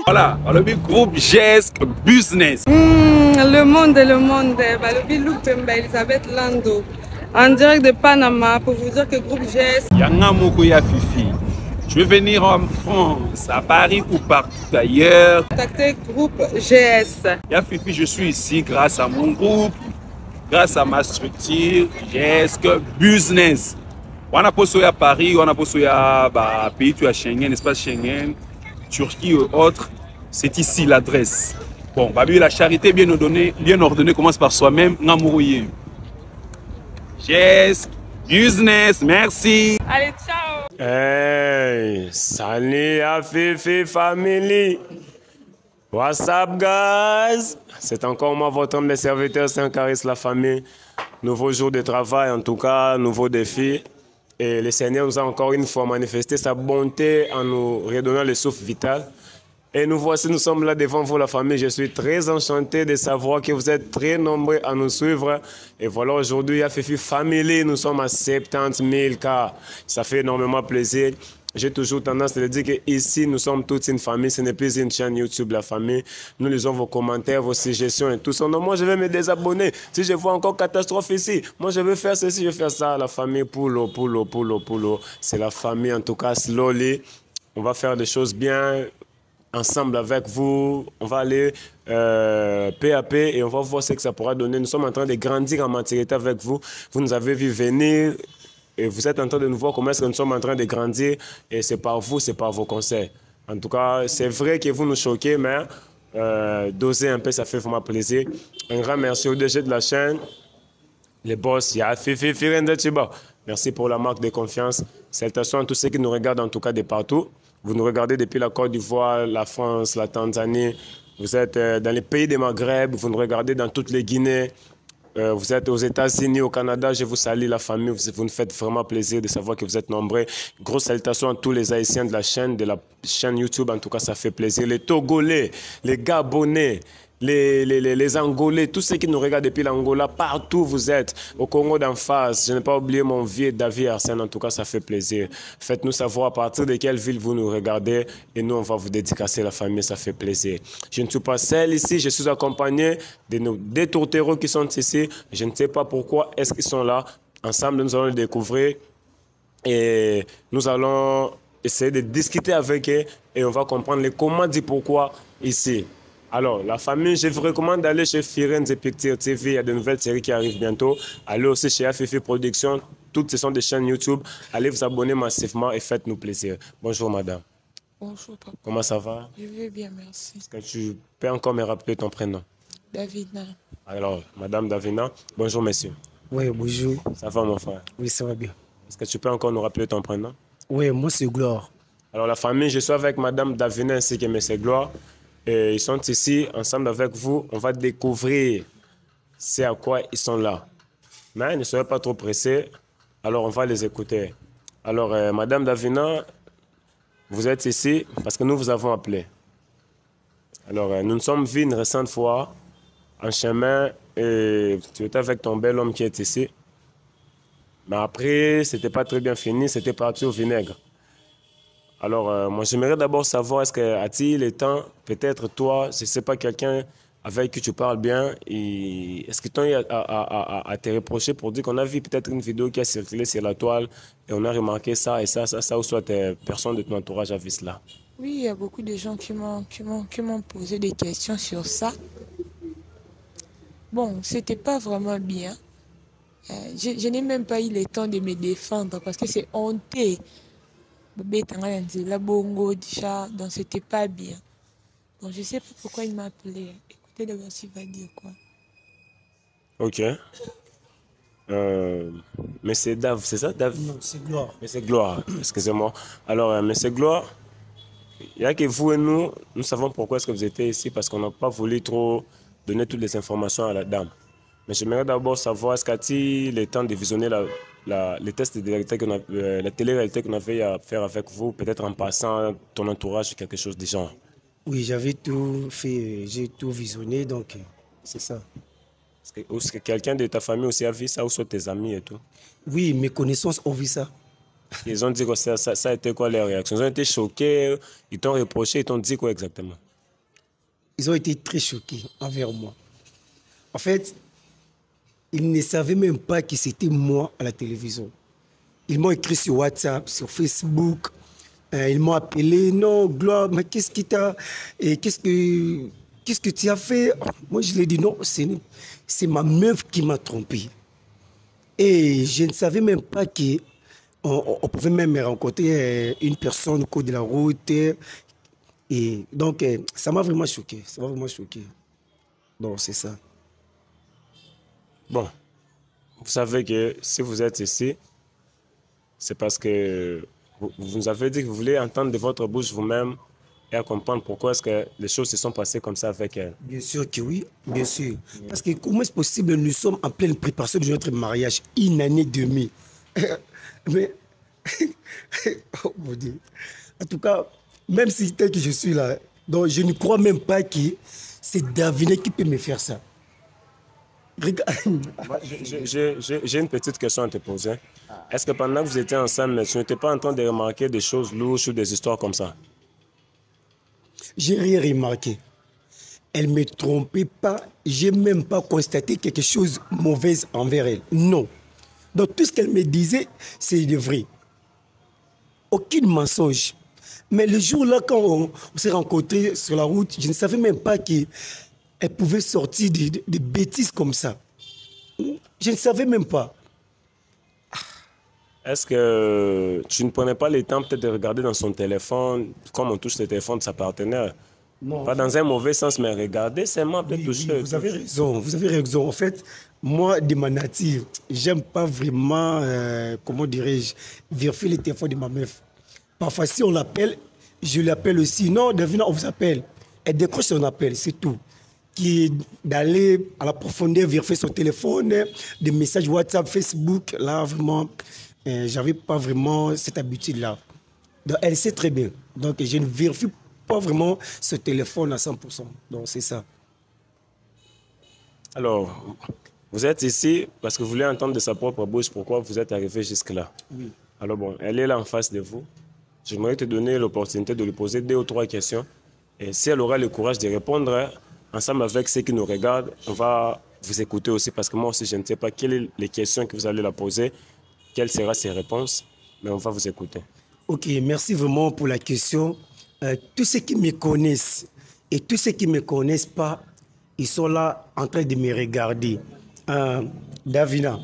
Voilà, le groupe GESC Business. Le monde. Le Bilou Pemba, Elisabeth Lando. En direct de Panama pour vous dire que groupe GESC. Yanga Mokoya Fifi. Je vais venir en France, à Paris ou partout ailleurs. Contactez groupe GS. Ya Fifi, je suis ici grâce à mon groupe, grâce à ma structure GESC Business. On a posé à Paris, on a posé à pays à Schengen, espace Schengen, Turquie et autres. C'est ici l'adresse. Bon, la charité bien ordonnée commence par soi-même. Namourouye. GESC Business, merci. Allez, ciao. Hey, salut à Fifi Family. What's up, guys? C'est encore moi, votre homme de serviteur, Saint-Caris, la famille. Nouveau jour de travail, en tout cas, nouveau défi. Et le Seigneur nous a encore une fois manifesté sa bonté en nous redonnant le souffle vital. Et nous voici, nous sommes là devant vous, la famille. Je suis très enchanté de savoir que vous êtes très nombreux à nous suivre. Et voilà, aujourd'hui, à Fifi Family, nous sommes à 70 000 cas. Ça fait énormément plaisir. J'ai toujours tendance à dire qu'ici, nous sommes toute une famille. Ce n'est plus une chaîne YouTube, la famille. Nous lisons vos commentaires, vos suggestions et tout ça. Non, moi, je vais me désabonner. Si je vois encore catastrophe ici, moi, je vais faire ceci, je vais faire ça. La famille, poulo. C'est la famille, en tout cas, slowly. On va faire des choses bien ensemble avec vous, on va aller peu à peu et on va voir ce que ça pourra donner. Nous sommes en train de grandir en maturité avec vous. Vous nous avez vu venir et vous êtes en train de nous voir comment est-ce que nous sommes en train de grandir et c'est par vous, c'est par vos conseils. En tout cas, c'est vrai que vous nous choquez, mais doser un peu, ça fait vraiment plaisir. Un grand merci au DG de la chaîne, les boss, il y a Fifi Firenze Chiba. Merci pour la marque de confiance. Salutations à tous ceux qui nous regardent en tout cas de partout. Vous nous regardez depuis la Côte d'Ivoire, la France, la Tanzanie. Vous êtes dans les pays des Maghreb. Vous nous regardez dans toutes les Guinées. Vous êtes aux États-Unis, au Canada. Je vous salue, la famille. Vous nous faites vraiment plaisir de savoir que vous êtes nombreux. Grosse salutation à tous les Haïtiens de la chaîne YouTube. En tout cas, ça fait plaisir. Les Togolais, les Gabonais, les Angolais, tous ceux qui nous regardent depuis l'Angola, partout vous êtes, au Congo d'en face. Je n'ai pas oublié mon vieux David Arsène, en tout cas ça fait plaisir. Faites-nous savoir à partir de quelle ville vous nous regardez et nous on va vous dédicacer la famille, ça fait plaisir. Je ne suis pas seul ici, je suis accompagné de nos deux tourtereaux qui sont ici. Je ne sais pas pourquoi est-ce qu'ils sont là. Ensemble nous allons les découvrir et nous allons essayer de discuter avec eux et on va comprendre les comment dit pourquoi ici. Alors, la famille, je vous recommande d'aller chez Firenze Picture TV. Il y a de nouvelles séries qui arrivent bientôt. Allez aussi chez Fifi Production. Toutes ce sont des chaînes YouTube. Allez vous abonner massivement et faites-nous plaisir. Bonjour, madame. Bonjour, papa. Comment ça va? Je vais bien, merci. Est-ce que tu peux encore me rappeler ton prénom? Davina. Alors, madame Davina. Bonjour, monsieur. Oui, bonjour. Ça va, mon frère? Oui, ça va bien. Est-ce que tu peux encore nous rappeler ton prénom? Oui, moi, c'est Gloire. Alors, la famille, je suis avec madame Davina ainsi que monsieur Gloire. Et ils sont ici, ensemble avec vous. On va découvrir c'est à quoi ils sont là. Mais ne soyez pas trop pressés. Alors, on va les écouter. Alors, madame Davina, vous êtes ici parce que nous vous avons appelé. Alors, nous nous sommes vus une récente fois en chemin et tu étais avec ton bel homme qui est ici. Mais après, ce n'était pas très bien fini, c'était parti au vinaigre. Alors, moi, j'aimerais d'abord savoir, est-ce que a-t-il le temps, peut-être toi, je ne sais pas, quelqu'un avec qui tu parles bien, est-ce que tu as à te reprocher pour dire qu'on a vu peut-être une vidéo qui a circulé sur la toile et on a remarqué ça et ça, ou soit personne de ton entourage a vu cela? Oui, il y a beaucoup de gens qui m'ont posé des questions sur ça. Bon, c'était pas vraiment bien. Je n'ai même pas eu le temps de me défendre parce que c'est honteux. La bongo, donc c'était pas bien. Bon, je sais pas pourquoi il m'a appelé. Écoutez d'abord s'il va dire quoi. Ok. Mais c'est Dave, c'est ça, Dave? Non, c'est Gloire. Mais c'est Gloire, excusez-moi. Alors, mais c'est Gloire. Il n'y a que vous et nous savons pourquoi est-ce que vous étiez ici, parce qu'on n'a pas voulu trop donner toutes les informations à la dame. Mais j'aimerais d'abord savoir, est-ce qu'a-t-il le temps de visionner les tests de réalité la télé-réalité qu'on avait à faire avec vous, peut-être en passant ton entourage ou quelque chose du genre? Oui, j'avais tout fait, j'ai tout visionné, donc c'est ça. Est-ce que quelqu'un de ta famille aussi a vu ça, ou soit tes amis et tout? Oui, mes connaissances ont vu ça. Ils ont dit que ça a été quoi les réactions? Ils ont été choqués, ils t'ont reproché, ils t'ont dit quoi exactement? Ils ont été très choqués envers moi. En fait, ils ne savaient même pas que c'était moi à la télévision. Ils m'ont écrit sur WhatsApp, sur Facebook. Ils m'ont appelé, non, Gloire, mais qu'est-ce qui t'a... Et qu'est-ce que tu as fait? Moi, je lui ai dit, non, c'est ma meuf qui m'a trompé. Et je ne savais même pas qu'on pouvait même rencontrer une personne au cours de la route. Et donc, ça m'a vraiment choqué. Ça m'a vraiment choqué. Donc, c'est ça. Bon, vous savez que si vous êtes ici, c'est parce que vous nous avez dit que vous voulez entendre de votre bouche vous-même et à comprendre pourquoi est-ce que les choses se sont passées comme ça avec elle. Bien sûr que oui, bien sûr. Parce que comment est-ce possible, nous sommes en pleine préparation de notre mariage, une année et demie. Mais, oh mon Dieu. En tout cas, même si tel que je suis là, donc je ne crois même pas que c'est Daviné qui peut me faire ça. Regarde. J'ai une petite question à te poser. Est-ce que pendant que vous étiez ensemble, tu n'étais pas en train de remarquer des choses louches ou des histoires comme ça? J'ai rien remarqué. Elle ne me trompait pas. J'ai même pas constaté quelque chose de mauvais envers elle. Non. Donc tout ce qu'elle me disait, c'est de vrai. Aucun mensonge. Mais le jour-là, quand on s'est rencontrés sur la route, je ne savais même pas qu'elle pouvait sortir des bêtises comme ça. Je ne savais même pas. Est-ce que tu ne prenais pas le temps peut-être de regarder dans son téléphone, comme on touche le téléphone de sa partenaire? Non. Pas dans un mauvais sens, mais regarder seulement peut-être toucher. Oui, vous avez raison, vous avez raison. En fait, moi, de ma nature, j'aime pas vraiment, comment dirais-je, vérifier le téléphone de ma meuf. Parfois, si on l'appelle, je l'appelle aussi. Non, Davina, on vous appelle. Elle décroche son appel, c'est tout. Qui est d'aller à la profondeur vérifier son téléphone, des messages WhatsApp, Facebook, là, vraiment, j'avais pas vraiment cette habitude-là. Donc, elle sait très bien. Donc, je ne vérifie pas vraiment ce téléphone à 100%. Donc, c'est ça. Alors, vous êtes ici parce que vous voulez entendre de sa propre bouche pourquoi vous êtes arrivé jusque-là. Oui. Alors bon, elle est là en face de vous. J'aimerais te donner l'opportunité de lui poser 2 ou 3 questions. Et si elle aura le courage de répondre, ensemble avec ceux qui nous regardent, on va vous écouter aussi parce que moi aussi, je ne sais pas quelles sont les questions que vous allez la poser, quelles seront ses réponses, mais on va vous écouter. Ok, merci vraiment pour la question. Tous ceux qui me connaissent et tous ceux qui ne me connaissent pas, ils sont là en train de me regarder. Davina,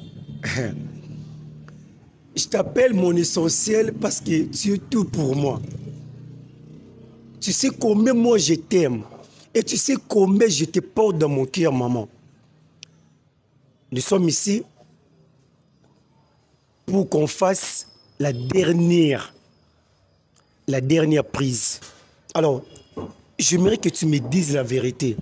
je t'appelle mon essentiel parce que tu es tout pour moi. Tu sais combien moi je t'aime et tu sais combien je te porte dans mon cœur, maman. Nous sommes ici pour qu'on fasse la dernière prise. Alors, j'aimerais que tu me dises la vérité.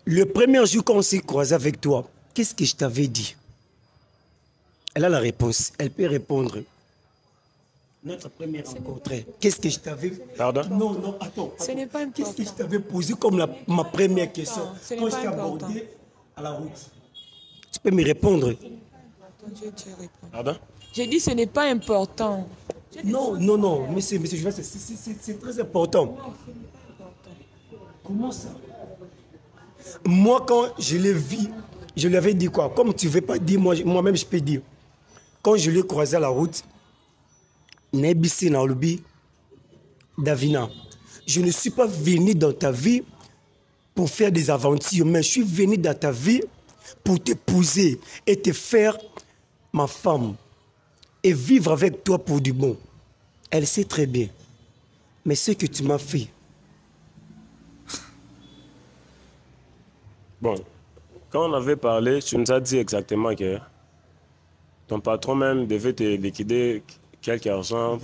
Le premier jour qu'on s'est croisé avec toi, qu'est-ce que je t'avais dit? Elle a la réponse. Elle peut répondre. Notre première rencontre. Qu'est-ce que je t'avais... Pardon? Non, attends. Ce n'est pas important. Qu'est-ce que je t'avais posé comme ma première question Ce n'est quand pas je t'ai important. abordé à la route? Tu peux me répondre? Pardon? J'ai dit ce n'est pas important. Non, monsieur, c'est très important. Comment ça? Moi, quand je l'ai vu, je lui avais dit quoi? Comme tu ne veux pas dire, moi-même, je peux dire. Quand je l'ai croisé à la route, Nebisi Naolubi, Davina, je ne suis pas venu dans ta vie pour faire des aventures, mais je suis venu dans ta vie pour t'épouser et te faire ma femme et vivre avec toi pour du bon. Elle sait très bien. Mais ce que tu m'as fait... Bon, quand on avait parlé, tu nous as dit exactement que ton patron même devait te liquider quelque argent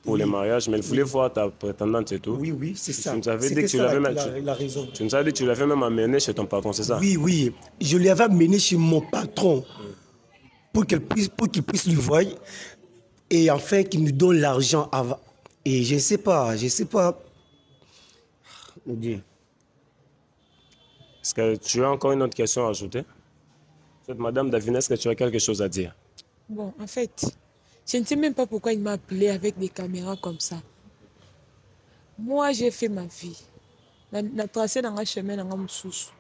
pour le mariage, mais il voulait voir ta prétendante et tout. Oui, c'est ça. Tu nous avais dit que tu l'avais même... raison. Tu nous as dit que tu l'avais même amené chez ton patron, c'est ça? Oui. Je l'avais amené chez mon patron pour qu'il puisse lui voir et enfin qu'il nous donne l'argent avant. Et je ne sais pas. Mon Dieu. Est-ce que tu as encore une autre question à ajouter? Madame Davina, est-ce que tu as quelque chose à dire? Bon, en fait, Je ne sais même pas pourquoi il m'a appelé avec des caméras comme ça. Moi, j'ai fait ma vie. On a tracé dans un chemin, dans un sous.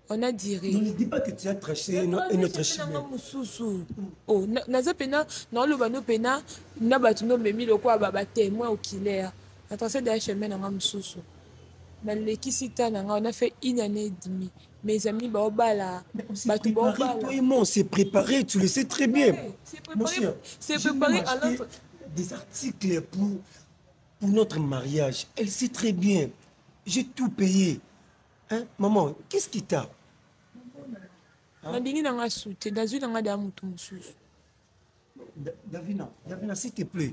On a diré. Ne dis pas que tu as tracé un autre chemin. Oh, naza pena, non le bano pena, na batuno memi le quoi baba témoin au killer. On a tracé d'un chemin dans un sous. Dans l'équicita, on a fait 1 année et demie. Mes amis, bah, Toi et moi, on s'est préparé, tu le sais très bien. C'est préparé à l'autre. Des articles pour notre mariage. Elle sait très bien. J'ai tout payé. Hein? Maman, qu'est-ce qui t'a? Davina, s'il te plaît.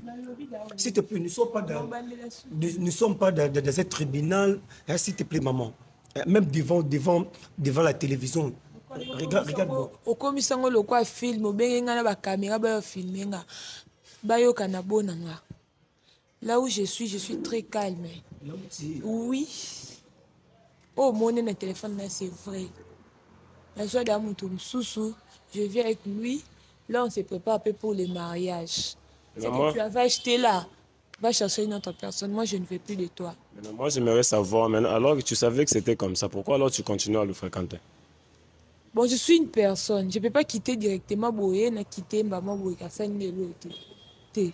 S'il te plaît, nous ne sommes pas dans un tribunal. Hein, s'il te plaît, maman. Même devant la télévision. Regarde-moi. Au commissaire, le quoi film, au benga na ba caméra ba filmer nga. Ba yo kana bonanga. Là où je suis très calme. Oui. Oh, mon téléphone là, c'est vrai. La joie d'amour, je viens avec lui. Là, on se prépare un peu pour le mariage. C'est que tu avais acheté là. Va chercher une autre personne. Moi, je ne veux plus de toi. Moi, j'aimerais savoir, alors que tu savais que c'était comme ça, pourquoi alors tu continues à le fréquenter? Bon, je suis une personne. Je ne peux pas quitter directement Boye, na quitter maman Boye, ça n'est l'autre. Il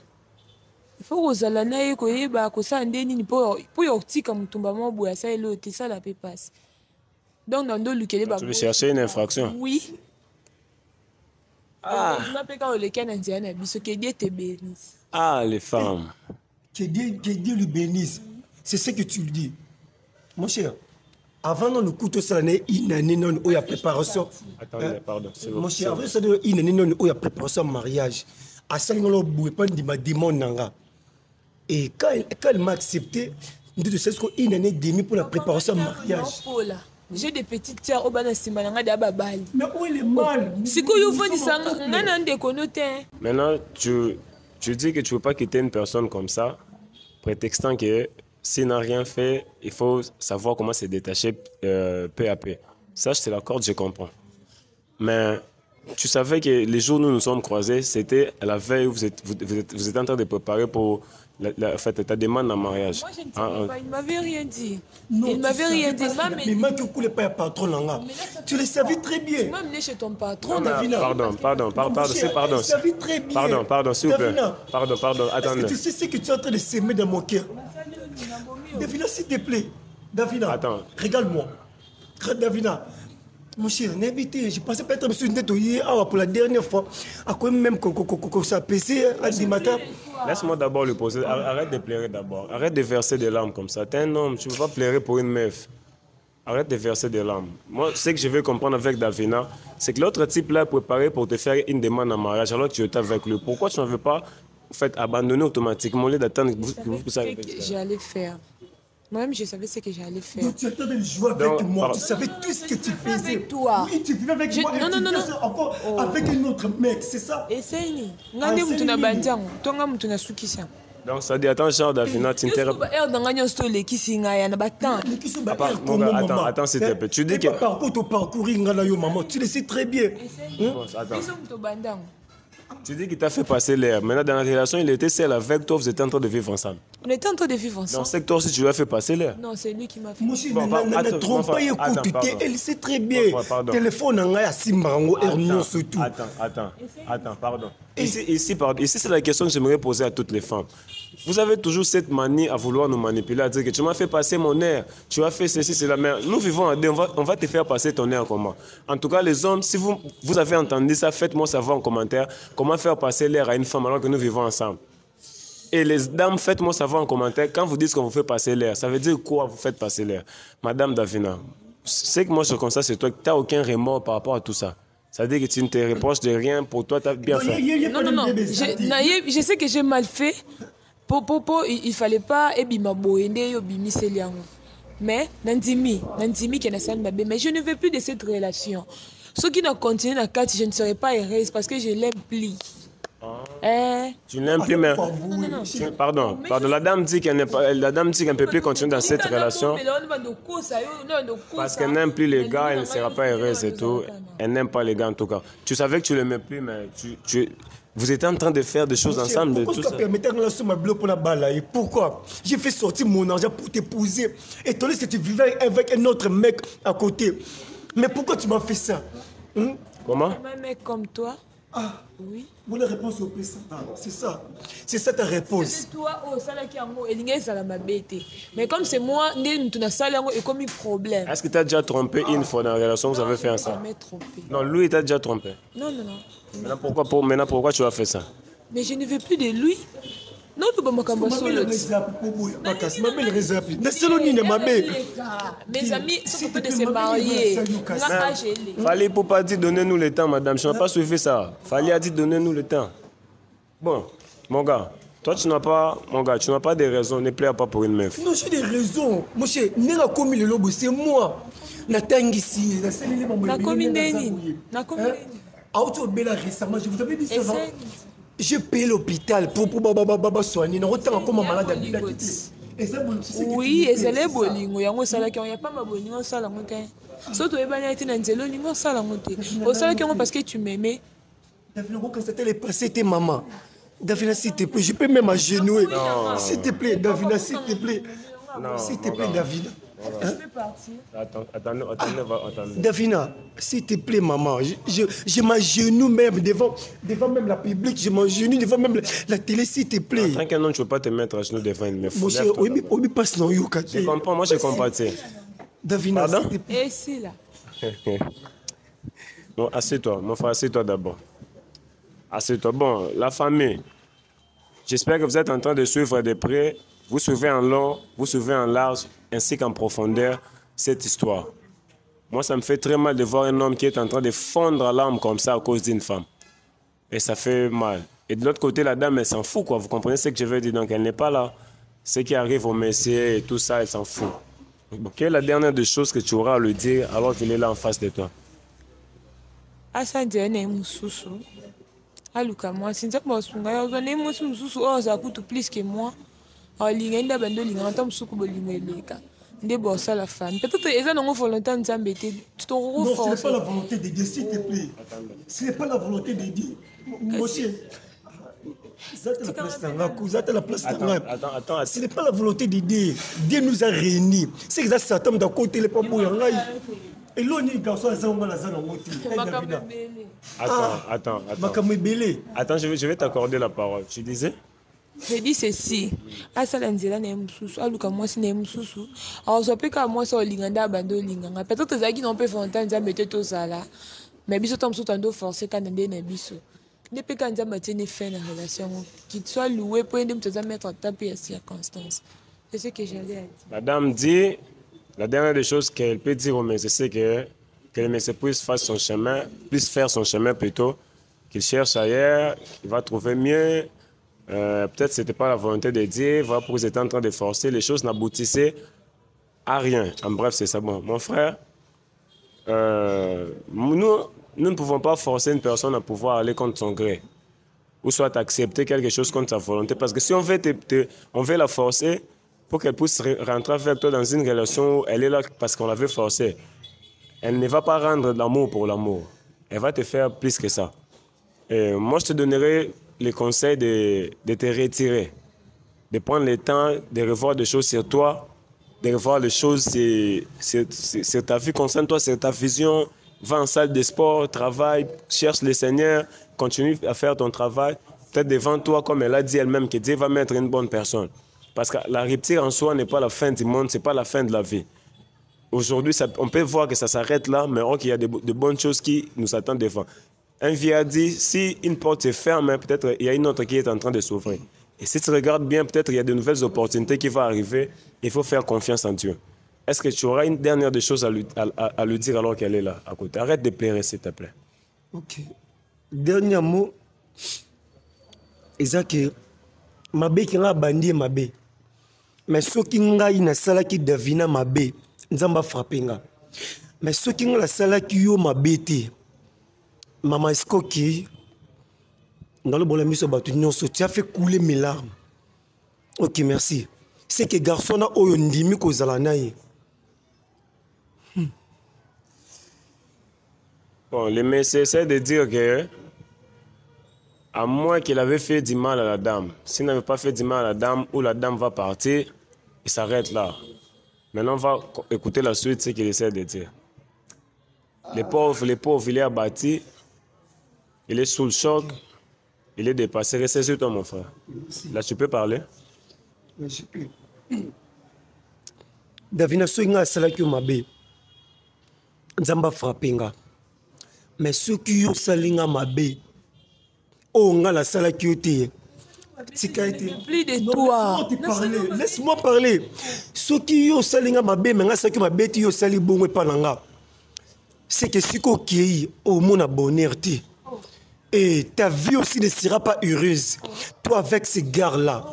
faut que ça n'aille que ça n'ait pour yorti comme ton maman Boye, ça est l'autre, ça la peut passer. Donc, dans le tu veux chercher une infraction? Oui. Ah, les femmes. Que Dieu le bénisse. C'est ce que tu le dis. Mon cher, avant le couteau, ça n'est une année non où il y a préparation. Attendez, pardon. Mon cher, avant ça, une année non où il y a préparation mariage. À ça, il n'y a pas de demande. Et quand elle m'a accepté, je sais une année et demie pour la préparation mariage. J'ai des petites sœurs au Banasima. Mais où est le mal? Si vous faites ça, maintenant, tu dis que tu ne veux pas quitter une personne comme ça, prétextant que s'il n'a rien fait, il faut savoir comment se détacher peu à peu. Ça, je te l'accorde, je comprends. Mais tu savais que les jours où nous nous sommes croisés, c'était à la veille où vous êtes en train de préparer pour ta demande en mariage. Moi, je ne sais pas, il ne m'avait rien dit. Non, il ne m'avait rien dit. Mais moi, tu ne coulais pas un patron là. Tu le savais très bien. Tu m'as amené chez ton patron. Pardon, c'est pardon. Tu le savais très bien. Pardon, s'il vous plaît. Pardon, attendez. Tu sais ce que tu es en train de s'aimer dans mon cœur. Davina, s'il te plaît. Davina, regarde-moi. Davina. Mon cher, n'invitez, je pensais pas être monsieur Ndetoye pour la dernière fois. À quoi même qu'on s'est apaisé à du matin. Laisse-moi d'abord le poser. Arrête de pleurer d'abord. Arrête de verser des larmes comme ça. T'es un homme, tu ne peux pas pleurer pour une meuf. Arrête de verser des larmes. Moi, ce que je veux comprendre avec Davina, c'est que l'autre type là est préparé pour te faire une demande en mariage alors que tu es avec lui. Pourquoi tu ne veux pas abandonner automatiquement au lieu d'attendre que ça arrive? J'allais faire. Moi-même, je savais ce que j'allais faire. Donc, tu attendais de jouer avec moi. Tu savais tout ce que tu faisais. Avec toi. Oui, tu vivais avec moi. Non. Encore avec un autre mec, c'est ça? Essaye. Donc, ça dit, attends, Charles Davina, tu Attends, s'il te plaît. Tu dis que. Tu le sais très bien. Tu dis qu'il t'a fait passer l'air. Maintenant, dans la relation, il était seul avec toi, vous étiez en train de vivre ensemble. On était en train de vivre ensemble. Donc, c'est que toi aussi, tu lui as fait passer l'air. Non, c'est lui qui m'a fait. Moi, je ne trompe pas, écoute, elle sait très bien. Téléphone, Attends, pardon. Ici, c'est la question que j'aimerais poser à toutes les femmes. Vous avez toujours cette manie à vouloir nous manipuler, à dire que tu m'as fait passer mon air, tu as fait ceci, cela. Mais nous vivons en deux, on va te faire passer ton air comment? En tout cas, les hommes, si vous avez entendu ça, faites-moi savoir en commentaire comment faire passer l'air à une femme alors que nous vivons ensemble. Et les dames, faites-moi savoir en commentaire quand vous dites qu'on vous fait passer l'air. Ça veut dire quoi vous faites passer l'air? Madame Davina, c'est que moi je constate c'est toi que tu n'as aucun remords par rapport à tout ça. Ça veut dire que tu ne te reproches de rien, pour toi tu as bien fait. Non. Je sais que j'ai mal fait. Il ne fallait pas mais Nandimi mais je ne veux plus de cette relation. Ceux qui n'ont continué la carte, je ne serai pas heureuse parce que je l'aime plus. Tu n'aimes plus, mais... Pardon, la dame dit qu'elle ne peut plus continuer dans cette relation parce qu'elle n'aime plus les gars, elle ne sera pas heureuse et tout. Elle n'aime pas les gars en tout cas. Tu savais que tu ne l'aimais plus, mais Vous étiez en train de faire des choses ensemble. Pourquoi tu as permis de ma bloc pour la balle? Pourquoi? J'ai fait sortir mon argent pour t'épouser. Et tandis que tu vivais avec un autre mec à côté. Mais pourquoi tu m'as fait ça? Comment? Un mec comme toi. Ah, oui. Vous la réponse au plus. C'est ça. C'est ça ta réponse. C'est toi, oh, ça là qui est en haut. Et ça m'a bêté. Mais comme c'est moi, tu n'as ça là, et comme il problème. Est-ce que tu as déjà trompé une fois dans la relation que vous avez fait ensemble? Jamais trompé. Non, lui, il t'a déjà trompé. Non, non, non. Maintenant, pourquoi tu as fait ça? Mais je ne veux plus de lui. Non, tu peux me cambrasser le mes amis sont en train de se marier. Fallait pour pas dire donnez-nous le temps, madame. Je n'ai pas suivi ça. Fallait dire donnez-nous le temps. Bon, mon gars, toi tu n'as pas, des raisons. Ne plaire pas pour une meuf. Non, j'ai des raisons. Mon cher, n'a commis le lobo, c'est moi. Na tangisi, na selele mambo. Na commis Neni. Na commis Neni. Auto bela récemment, je vous avais dit ça. J'ai payé l'hôpital pour soigner. Autant comme malade. Oui, et c'est les bolingo. Il y a pas ma bolingo, ça la monte. Surtout, il y a été dans zélo, il ça la monte. Au salaire parce que tu m'aimais. David, quand c'était les passés, tes maman. David, s'il te plaît, je peux même agenouiller. S'il te plaît, David, s'il te plaît. S'il te plaît, David. Je peux partir. Attendez. Davina, s'il te plaît, maman, je m'agenouille même devant même la public, je m'agenouille devant même la télé, s'il te plaît. Tant qu'un nom, tu ne peux pas te mettre à genoux devant une meuf. Mon cher, on passe dans Yuka. Je comprends, moi je comprends. Davina, et ici là. Bon, assieds-toi, mon frère, assieds-toi d'abord. Assieds-toi. Bon, la famille, j'espère que vous êtes en train de suivre de près. Vous suivez en long, vous suivez en large, ainsi qu'en profondeur cette histoire. Moi, ça me fait très mal de voir un homme qui est en train de fondre à l'âme comme ça à cause d'une femme. Et ça fait mal. Et de l'autre côté, la dame, elle s'en fout, quoi. Vous comprenez ce que je veux dire? Donc, elle n'est pas là. Ce qui arrive au messier et tout ça, elle s'en fout. Donc, quelle est la dernière des choses que tu auras à lui dire alors qu'il est là en face de toi? Asa ndiane mususu. Aluka moi, si nzak mo sunga yo zone mususu oh za kutu plus que moi. Linga nda bando linga ntam suku bolingo eleka. Nde bossa la femme. Peut-être eza non volonté nzambe te. Tu te renforces. Non, ce n'est pas la volonté de Dieu, s'il te plaît. Ce n'est pas la volonté de Dieu. Monsieur. Attends. Ce n'est pas la volonté de Dieu. Dieu nous a réunis. C'est que ça Satan d'un côté les pas bouillangai. Et l'on est garçon à Zamba la zone en moti. Attends. Attends, je vais t'accorder la parole. Tu disais? Je dis ceci. Asala nzela na mususu, aluka mwasi na mususu. Alors ça peut que moi ça linganda bando linganga. Peut-être que qui n'ont pas fontaine ça mettait tout ça là. Mais biso tom so tando forcer quand ndé na biso. Ne peut quand ça mettre fin la relation qui soit loué pour aider me mettre en tapis à circonstances. C'est ce que j'allais dire. Madame dit la dernière des choses qu'elle peut dire au monsieur, c'est que le monsieur puisse faire son chemin plutôt, qu'il cherche ailleurs, qu'il va trouver mieux. Peut-être que ce n'était pas la volonté de Dieu, voilà pourquoi ils étaient en train de forcer, les choses n'aboutissaient à rien. En bref, c'est ça. Bon, mon frère, nous ne pouvons pas forcer une personne à pouvoir aller contre son gré, ou soit accepter quelque chose contre sa volonté, parce que si on veut, on veut la forcer pour qu'elle puisse rentrer avec toi dans une relation où elle est là parce qu'on l'avait forcée, elle ne va pas rendre l'amour pour l'amour, elle va te faire plus que ça. Et moi, je te donnerai le conseil de te retirer, de prendre le temps de revoir des choses sur toi, de revoir les choses sur ta vie, concentre-toi sur ta vision, va en salle de sport, travaille, cherche le Seigneur, continue à faire ton travail, peut-être devant toi, comme elle a dit elle-même, que Dieu va mettre une bonne personne. Parce que la rupture en soi n'est pas la fin du monde, ce n'est pas la fin de la vie. Aujourd'hui, on peut voir que ça s'arrête là, mais il y a de bonnes choses qui nous attendent devant. Un vieux a dit, si une porte se ferme, peut-être il y a une autre qui est en train de s'ouvrir. Et si tu regardes bien, peut-être il y a de nouvelles opportunités qui vont arriver. Il faut faire confiance en Dieu. Est-ce que tu auras une dernière des choses à lui dire alors qu'elle est là à côté? Arrête de pleurer, s'il te plaît. Ok. Dernier mot. C'est que mabe qui nga bandi mabe. Mais ceux qui nga ina sala qui devina mabe, nzamba frappé nga. Mais ceux qui nga la sala qui yo mabe te. Maman Skoki, dans le bon ami sur Batu, tu as fait couler mes larmes. Ok, merci. C'est que garçon a oyondimi ko zalanaye. Bon, le message c'est de dire que À moins qu'il avait fait du mal à la dame. S'il n'avait pas fait du mal à la dame, ou la dame va partir, il s'arrête là. Maintenant, on va écouter la suite, ce qu'il essaie de dire. Les pauvres, il est abattu, il est sous le choc, il est dépassé. Restez sur toi, mon frère. Là, tu peux parler? Oui, je peux. Davina Soinga Salaki Mabe. Nzamba frappenga. Mais ceux qui ont salinga Mabe, oh, on a la Salaki Ote. Plus de toi. Laisse-moi parler. Ceux qui ont salinga Mabe, mais ceux qui Mabe, qui ont sali bon et pananga. C'est que ce qui est au monde bonheur. Et ta vie aussi ne sera pas heureuse. Toi, avec ces gars-là,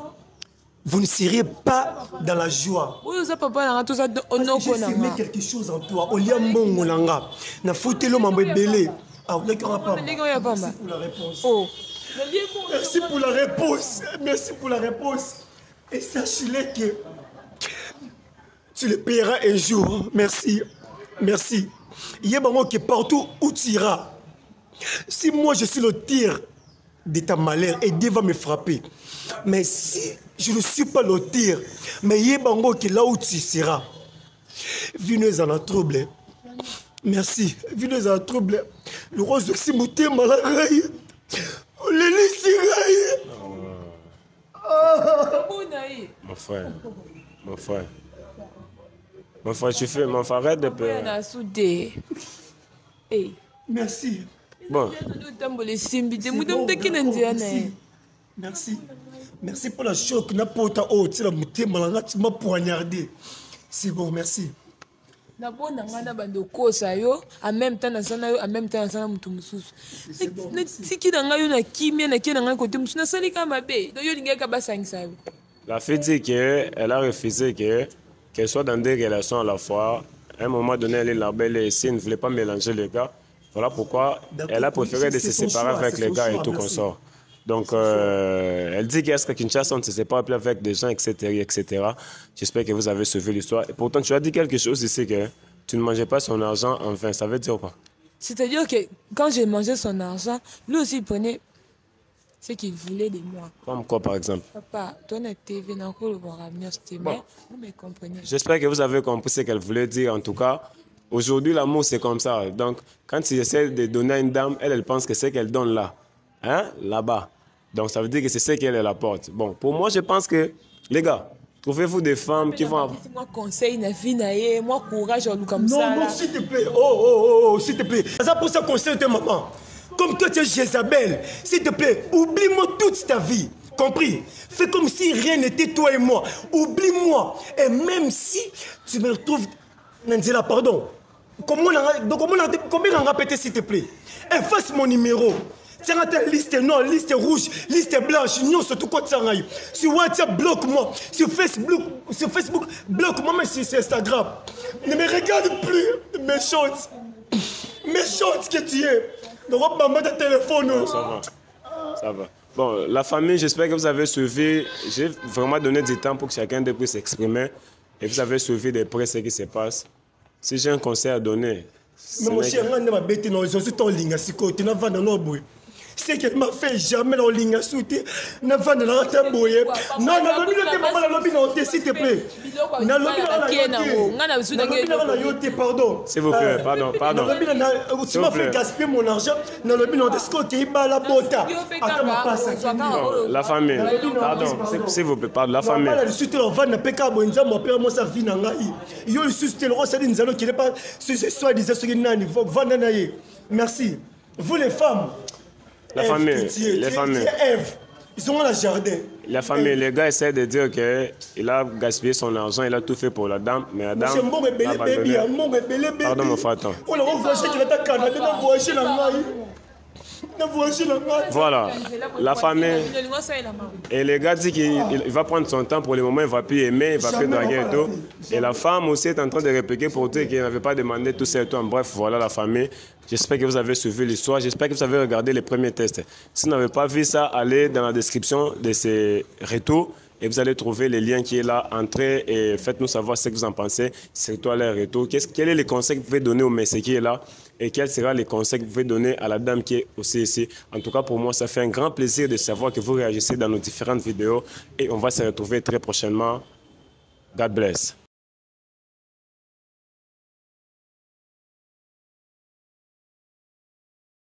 vous ne serez pas dans la joie. Oui, ça papa, tout ça, on a semé quelque chose en toi. Au lieu mon langa, na fouté l'homme en belé. Ah, merci pour la réponse. Oh. Merci pour la réponse. Merci pour la réponse. Et sache-le que tu le paieras un jour. Merci. Merci. Il y a un moment que partout où tu iras, si moi je suis le tir de ta malheur et Dieu va me frapper. Mais si je ne suis pas le tir, mais il y a un moment que là où tu seras, venez en trouble. Merci. Venez en trouble. Le rose aussi mouté malaraï. Le lissiraï. Mon frère. Mon frère. Mon frère, tu fais, mon frère, arrête de peur. Merci. Bon. Merci. Merci pour la choc. N'a pas autant haut. Tu m'as poignardé. C'est bon, merci. En même temps, en même temps, la fille dit qu'elle a refusé qu'elle soit dans des relations à la fois. À un moment donné, elle est là, belle et si elle ne voulait pas mélanger les gars. Voilà pourquoi elle a préféré de se séparer avec les gars et tout consort. Donc, elle dit qu'est-ce que Kinshasa, on ne se sépare plus avec des gens, etc. etc. J'espère que vous avez suivi l'histoire. Et pourtant, tu as dit quelque chose ici que tu ne mangeais pas son argent en vain. Ça veut dire quoi? C'est-à-dire que quand j'ai mangé son argent, lui aussi il prenait ce qu'il voulait de moi. Comme quoi, par exemple? Papa, toi, tu es encore mais vous me comprenez. J'espère que vous avez compris ce qu'elle voulait dire. En tout cas, aujourd'hui, l'amour, c'est comme ça. Donc, quand tu essaies de donner à une dame, elle pense que c'est qu'elle donne là. Hein? Là-bas. Donc, ça veut dire que c'est ce qu'elle apporte. Bon, pour moi, je pense que, les gars, trouvez-vous des femmes qui vont... Moi, conseil, moi, courage, comme ça. Non, s'il te plaît. Oh, s'il te plaît. Ça pour ça conseil de maman. Comme toi, tu es Jézabel. S'il te plaît, oublie-moi toute ta vie. Compris? Fais comme si rien n'était toi et moi. Oublie-moi. Et même si tu me retrouves... Nanzela, pardon. Combien on a répété, s'il te plaît? Efface mon numéro. C'est une liste noire, liste rouge, liste blanche, non, surtout quoi de ça. Sur WhatsApp, bloque-moi. Sur Facebook, bloque-moi, mais sur Instagram. Ne me regarde plus, méchante. Méchante que tu es. Donc, maman de téléphone. Ça va. Bon, la famille, j'espère que vous avez suivi. J'ai vraiment donné du temps pour que chacun de puisse s'exprimer. Et vous avez suivi de près ce qui se passe. Si j'ai un conseil à donner... Mais mon cher, je ne vais pas te c'est qu'elle m'a fait jamais en ligne à soutenir. Non, s'il te plaît. Pardon. S'il vous plaît, pardon. Tu m'as fait gaspiller mon argent. La famille, pardon, s'il vous plaît, pardon, la famille. Merci. Vous les femmes. La famille, les familles. Ils sont dans le jardin. La famille, les gars essaient de dire qu'il a gaspillé son argent, il a tout fait pour la dame, mais la dame. Pardon, mon frère. Voilà, la famille. Et les gars disent qu'il va prendre son temps pour le moment, il ne va plus aimer, il ne va plus draguer et tout. Et la femme aussi est en train de répliquer pour dire qu'il n'avait pas demandé tout ça et tout. Bref, voilà la famille. J'espère que vous avez suivi l'histoire. J'espère que vous avez regardé les premiers tests. Si vous n'avez pas vu ça, allez dans la description de ces retours et vous allez trouver le lien qui est là. Entrez et faites-nous savoir ce que vous en pensez. C'est toi les retours. Quels sont les conseils que vous pouvez donner au monsieur qui est là et quels seront les conseils que vous pouvez donner à la dame qui est aussi ici. En tout cas, pour moi, ça fait un grand plaisir de savoir que vous réagissez dans nos différentes vidéos et on va se retrouver très prochainement. God bless.